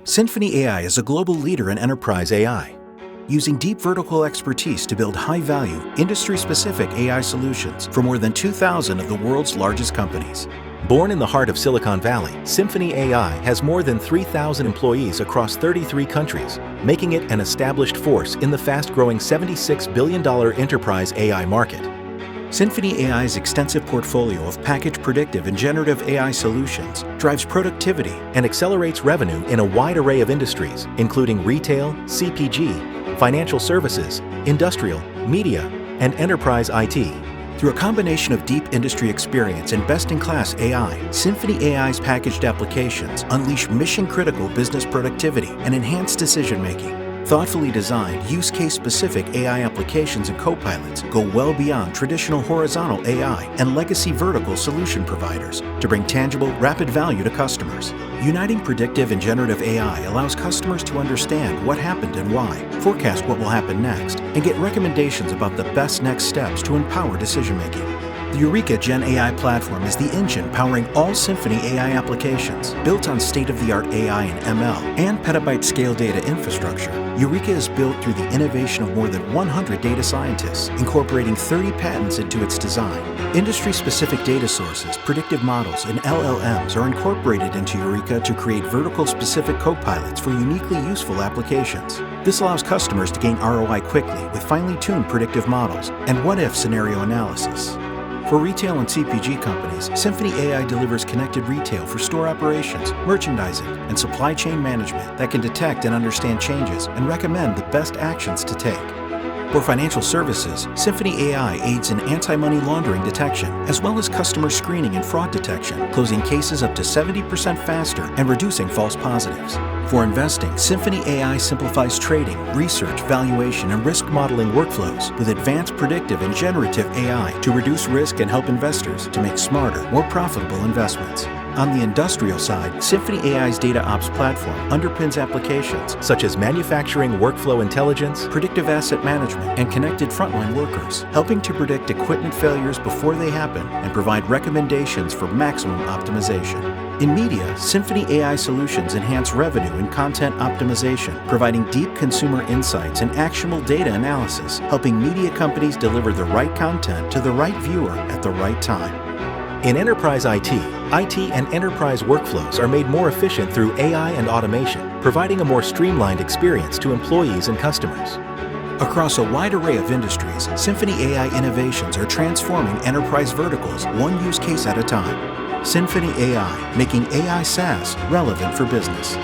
SymphonyAI is a global leader in enterprise AI, using deep vertical expertise to build high-value, industry-specific AI solutions for more than 2,000 of the world's largest companies. Born in the heart of Silicon Valley, SymphonyAI has more than 3,000 employees across 33 countries, making it an established force in the fast-growing $76 billion enterprise AI market. SymphonyAI's extensive portfolio of packaged predictive and generative AI solutions drives productivity and accelerates revenue in a wide array of industries, including retail, CPG, financial services, industrial, media, and enterprise IT. Through a combination of deep industry experience and best-in-class AI, SymphonyAI's packaged applications unleash mission-critical business productivity and enhanced decision-making. Thoughtfully designed, use-case-specific AI applications and copilots go well beyond traditional horizontal AI and legacy vertical solution providers to bring tangible, rapid value to customers. Uniting predictive and generative AI allows customers to understand what happened and why, forecast what will happen next, and get recommendations about the best next steps to empower decision-making. The Eureka Gen AI platform is the engine powering all SymphonyAI applications. Built on state-of-the-art AI and ML and petabyte-scale data infrastructure, Eureka is built through the innovation of more than 100 data scientists, incorporating 30 patents into its design. Industry-specific data sources, predictive models, and LLMs are incorporated into Eureka to create vertical-specific copilots for uniquely useful applications. This allows customers to gain ROI quickly with finely tuned predictive models and what-if scenario analysis. For retail and CPG companies, SymphonyAI delivers connected retail for store operations, merchandising, and supply chain management that can detect and understand changes and recommend the best actions to take. For financial services, SymphonyAI aids in anti-money laundering detection, as well as customer screening and fraud detection, closing cases up to 70% faster and reducing false positives. For investing, SymphonyAI simplifies trading, research, valuation, and risk modeling workflows with advanced predictive and generative AI to reduce risk and help investors to make smarter, more profitable investments. On the industrial side, SymphonyAI's DataOps platform underpins applications such as manufacturing workflow intelligence, predictive asset management, and connected frontline workers, helping to predict equipment failures before they happen and provide recommendations for maximum optimization. In media, SymphonyAI solutions enhance revenue and content optimization, providing deep consumer insights and actionable data analysis, helping media companies deliver the right content to the right viewer at the right time. In enterprise IT and enterprise workflows are made more efficient through AI and automation, providing a more streamlined experience to employees and customers. Across a wide array of industries, SymphonyAI innovations are transforming enterprise verticals one use case at a time. SymphonyAI, making AI SaaS relevant for business.